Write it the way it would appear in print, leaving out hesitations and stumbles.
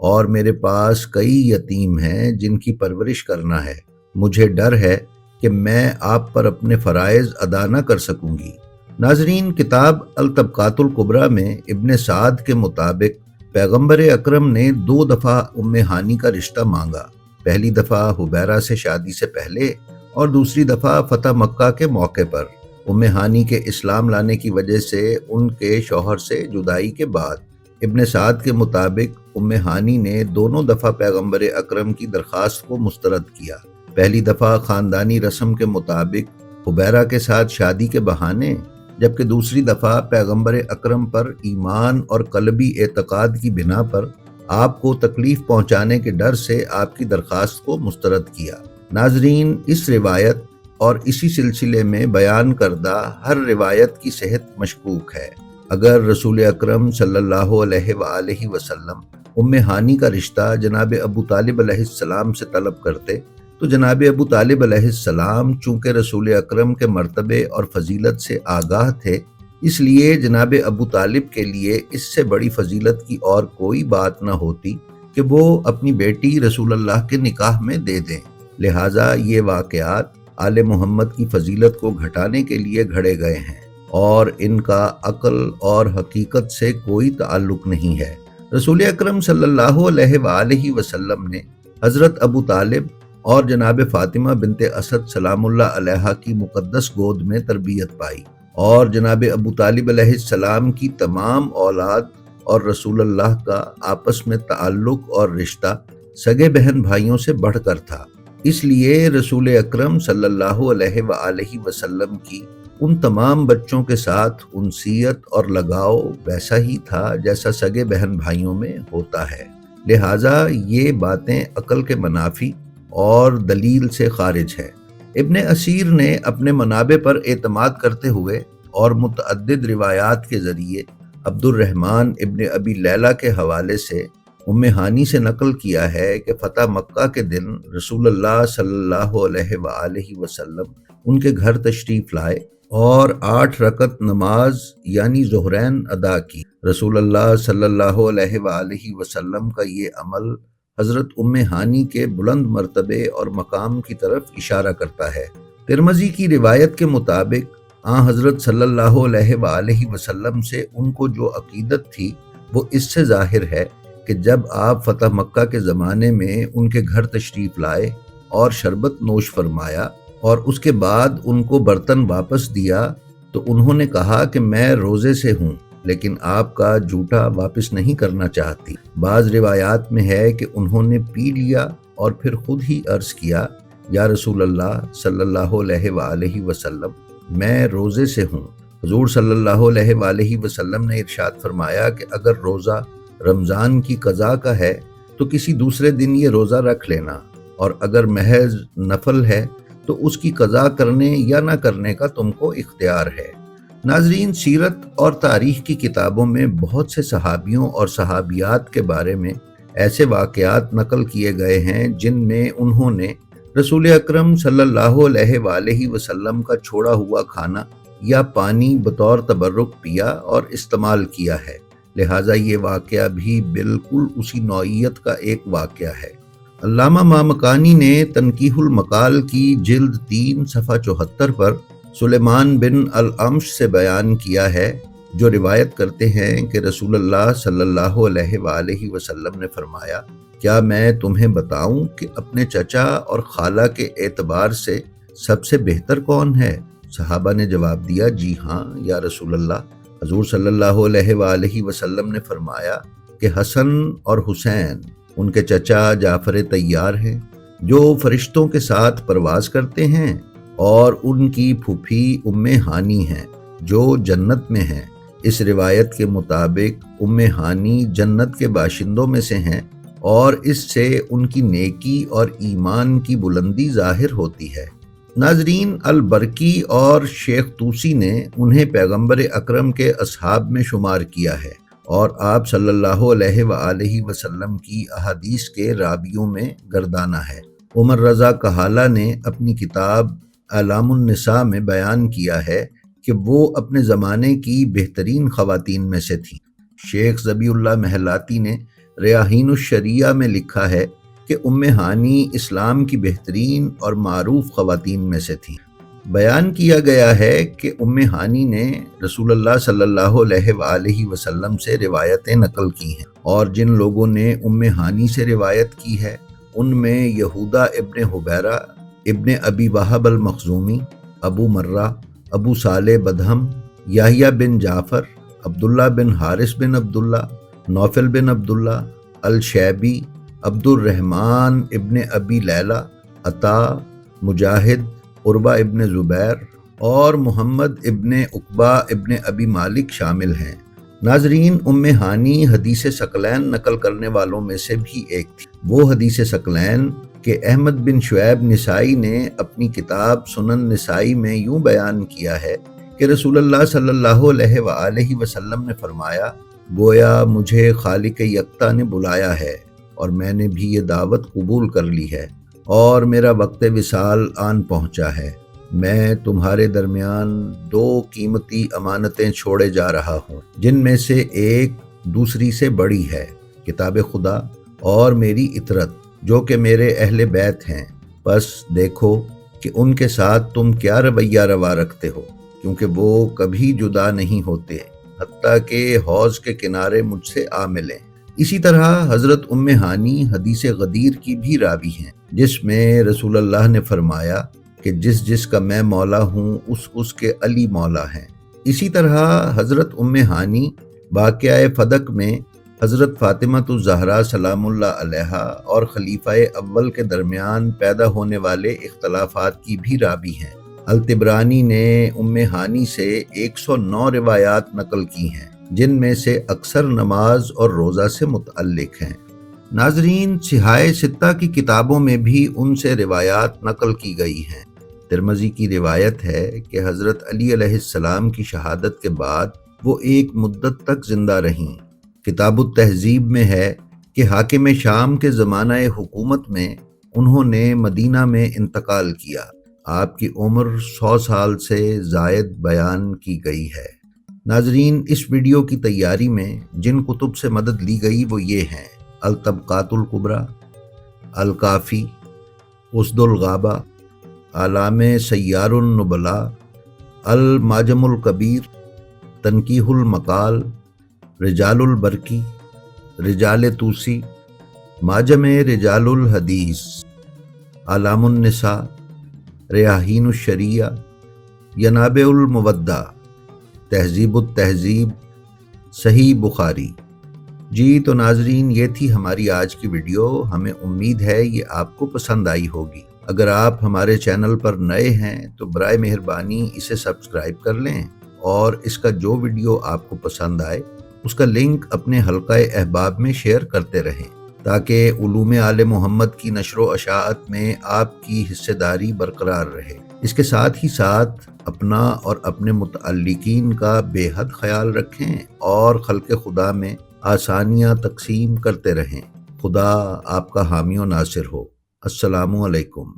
اور میرے پاس کئی یتیم ہیں جن کی پرورش کرنا ہے۔ مجھے ڈر ہے کہ میں آپ پر اپنے فرائض ادا نہ کر سکوں گی۔ ناظرین، کتاب الطبقات الکبریٰ میں ابن سعد کے مطابق پیغمبر اکرم نے 2 دفعہ ام ہانی کا رشتہ مانگا۔ پہلی دفعہ حبیرہ سے شادی سے پہلے اور دوسری دفعہ فتح مکہ کے موقع پر۔ ام ہانی کے اسلام لانے کی وجہ سے ان کے شوہر سے جدائی کے بعد ابن سعد کے مطابق ام ہانی نے دونوں دفعہ پیغمبر اکرم کی درخواست کو مسترد کیا۔ پہلی دفعہ خاندانی رسم کے مطابق حبیرہ کے ساتھ شادی کے بہانے، جبکہ دوسری دفعہ پیغمبر اکرم پر ایمان اور قلبی اعتقاد کی بنا پر آپ کو تکلیف پہنچانے کے ڈر سے آپ کی درخواست کو مسترد کیا۔ ناظرین، اس روایت اور اسی سلسلے میں بیان کردہ ہر روایت کی صحت مشکوک ہے۔ اگر رسول اکرم صلی اللہ علیہ وآلہ وسلم ام ہانی کا رشتہ جناب ابو طالب علیہ السلام سے طلب کرتے تو جناب ابو طالب علیہ السلام چونکہ رسول اکرم کے مرتبے اور فضیلت سے آگاہ تھے، اس لیے جناب ابو طالب کے لیے اس سے بڑی فضیلت کی اور کوئی بات نہ ہوتی کہ وہ اپنی بیٹی رسول اللہ کے نکاح میں دے دیں۔ لہٰذا یہ واقعات آل محمد کی فضیلت کو گھٹانے کے لیے گھڑے گئے ہیں اور ان کا عقل اور حقیقت سے کوئی تعلق نہیں ہے۔ رسول اکرم صلی اللہ علیہ وآلہ وسلم نے حضرت ابو طالب اور جناب فاطمہ بنت اسد سلام اللہ علیہا کی مقدس گود میں تربیت پائی، اور جناب ابو طالب علیہ السلام کی تمام اولاد اور رسول اللہ کا آپس میں تعلق اور رشتہ سگے بہن بھائیوں سے بڑھ کر تھا۔ اس لیے رسول اکرم صلی اللہ علیہ وآلہ وسلم کی ان تمام بچوں کے ساتھ انسیت اور لگاؤ ویسا ہی تھا جیسا سگے بہن بھائیوں میں ہوتا ہے۔ لہٰذا یہ باتیں عقل کے منافی اور دلیل سے خارج ہے۔ ابن اسیر نے اپنے منابع پر اعتماد کرتے ہوئے اور متعدد روایات کے ذریعے عبد الرحمن ابن ابی لیلہ کے حوالے سے ام ہانی سے نقل کیا ہے کہ فتح مکہ کے دن رسول اللہ صلی اللہ علیہ وآلہ وسلم ان کے گھر تشریف لائے اور 8 رکعت نماز یعنی ظہرین ادا کی۔ رسول اللہ صلی اللہ علیہ وآلہ وسلم کا یہ عمل حضرت ام ہانی کے بلند مرتبے اور مقام کی طرف اشارہ کرتا ہے۔ ترمذی کی روایت کے مطابق حضرت صلی اللہ علیہ وآلہ وسلم سے ان کو جو عقیدت تھی وہ اس سے ظاہر ہے کہ جب آپ فتح مکہ کے زمانے میں ان کے گھر تشریف لائے اور شربت نوش فرمایا اور اس کے بعد ان کو برتن واپس دیا تو انہوں نے کہا کہ میں روزے سے ہوں لیکن آپ کا جھوٹا واپس نہیں کرنا چاہتی۔ بعض روایات میں ہے کہ انہوں نے پی لیا اور پھر خود ہی عرض کیا، یا رسول اللہ صلی اللہ علیہ وآلہ وسلم، میں روزے سے ہوں۔ حضور صلی اللہ علیہ وآلہ وسلم نے ارشاد فرمایا کہ اگر روزہ رمضان کی قضا کا ہے تو کسی دوسرے دن یہ روزہ رکھ لینا، اور اگر محض نفل ہے تو اس کی قضا کرنے یا نہ کرنے کا تم کو اختیار ہے۔ ناظرین، سیرت اور تاریخ کی کتابوں میں بہت سے صحابیوں اور صحابیات کے بارے میں ایسے واقعات نقل کیے گئے ہیں جن میں انہوں نے رسول اکرم صلی اللہ علیہ وآلہ وسلم کا چھوڑا ہوا کھانا یا پانی بطور تبرک پیا اور استعمال کیا ہے۔ لہٰذا یہ واقعہ بھی بالکل اسی نوعیت کا ایک واقعہ ہے۔ علامہ مامکانی نے تنقیح المقال کی جلد 3 صفحہ 74 پر سلیمان بن الامش سے بیان کیا ہے، جو روایت کرتے ہیں کہ رسول اللہ صلی اللہ علیہ وآلہ وسلم نے فرمایا، کیا میں تمہیں بتاؤں کہ اپنے چچا اور خالہ کے اعتبار سے سب سے بہتر کون ہے؟ صحابہ نے جواب دیا، جی ہاں یا رسول اللہ۔ حضور صلی اللہ علیہ وآلہ وسلم نے فرمایا کہ حسن اور حسین ان کے چچا جعفر طیار ہیں جو فرشتوں کے ساتھ پرواز کرتے ہیں، اور ان کی پھوپھی ام ہانی ہیں جو جنت میں ہیں۔ اس روایت کے مطابق ام ہانی جنت کے باشندوں میں سے ہیں اور اس سے ان کی نیکی اور ایمان کی بلندی ظاہر ہوتی ہے۔ ناظرین، البرکی اور شیخ طوسی نے انہیں پیغمبر اکرم کے اصحاب میں شمار کیا ہے اور آپ صلی اللہ علیہ وآلہ وسلم کی احادیث کے راویوں میں گردانہ ہے۔ عمر رضا کہالہ نے اپنی کتاب اعلام النساء میں بیان کیا ہے کہ وہ اپنے زمانے کی بہترین خواتین میں سے تھیں۔ شیخ ذبیح اللہ محلاتی نے ریاحین الشریعہ میں لکھا ہے کہ ہانی اسلام کی بہترین اور معروف خواتین میں سے تھیں۔ بیان کیا گیا ہے کہ ہانی نے رسول اللہ صلی اللہ علیہ وآلہ وسلم سے روایتیں نقل کی ہیں، اور جن لوگوں نے ہانی سے روایت کی ہے ان میں یہودہ ابن حبیرہ، ابن ابی وہب المخزومی، ابو مرہ، ابو صالح بدہم، یحییٰ بن جعفر، عبداللہ بن حارث بن عبداللہ، نوفل بن عبداللہ، الشیبی، عبد الرحمن ابن ابی لیلہ، عطا، مجاہد، عروہ ابن زبیر اور محمد ابن عقبہ ابن ابی مالک شامل ہیں۔ ناظرین، ہانی حدیث ثقلین نقل کرنے والوں میں سے بھی ایک تھی۔ وہ حدیث ثقلین کہ احمد بن شعیب نسائی نے اپنی کتاب سنن نسائی میں یوں بیان کیا ہے کہ رسول اللہ صلی اللہ علیہ وآلہ وسلم نے فرمایا، گویا مجھے خالق یکتا نے بلایا ہے اور میں نے بھی یہ دعوت قبول کر لی ہے، اور میرا وقت وصال آن پہنچا ہے۔ میں تمہارے درمیان 2 قیمتی امانتیں چھوڑے جا رہا ہوں، جن میں سے ایک دوسری سے بڑی ہے، کتاب خدا اور میری اطرت، جو کہ میرے اہل بیت ہیں۔ بس دیکھو کہ ان کے ساتھ تم کیا رویہ روا رکھتے ہو، کیونکہ وہ کبھی جدا نہیں ہوتے حتیٰ کہ حوض کے کنارے مجھ سے آ ملیں۔ اسی طرح حضرت ہانی حدیث غدیر کی بھی راوی ہیں، جس میں رسول اللہ نے فرمایا کہ جس جس کا میں مولا ہوں اس کے علی مولا ہیں۔ اسی طرح حضرت ہانی واقعہ فدق میں حضرت فاطمہ الزہرا سلام اللہ علیہا اور خلیفہ اول کے درمیان پیدا ہونے والے اختلافات کی بھی راوی ہیں۔ الطبرانی نے ہانی سے 109 روایات نقل کی ہیں، جن میں سے اکثر نماز اور روزہ سے متعلق ہیں۔ ناظرین، صحاح ستہ کی کتابوں میں بھی ان سے روایات نقل کی گئی ہیں۔ ترمذی کی روایت ہے کہ حضرت علی علیہ السلام کی شہادت کے بعد وہ ایک مدت تک زندہ رہیں۔ کتاب التہذیب میں ہے کہ حاکم شام کے زمانہ حکومت میں انہوں نے مدینہ میں انتقال کیا۔ آپ کی عمر 100 سال سے زائد بیان کی گئی ہے۔ ناظرین، اس ویڈیو کی تیاری میں جن کتب سے مدد لی گئی وہ یہ ہیں: الطبقات الکبریٰ، الکافی، اسد الغابہ، اعلام سیار النبلاء، المعجم الکبیر، تنقیح المقال، رجال البرقی، رجال طوسی، معجم رجال الحدیث، اعلام النساء، ریاحین الشریعہ، ینابع المودع، تہذیب التہذیب، صحیح بخاری۔ جی تو ناظرین، یہ تھی ہماری آج کی ویڈیو۔ ہمیں امید ہے یہ آپ کو پسند آئی ہوگی۔ اگر آپ ہمارے چینل پر نئے ہیں تو برائے مہربانی اسے سبسکرائب کر لیں، اور اس کا جو ویڈیو آپ کو پسند آئے اس کا لنک اپنے حلقہ احباب میں شیئر کرتے رہیں، تاکہ علوم آل محمد کی نشر و اشاعت میں آپ کی حصہ داری برقرار رہے۔ اس کے ساتھ ہی ساتھ اپنا اور اپنے متعلقین کا بے حد خیال رکھیں اور خلق خدا میں آسانیاں تقسیم کرتے رہیں۔ خدا آپ کا حامی و ناصر ہو۔ السلام علیکم۔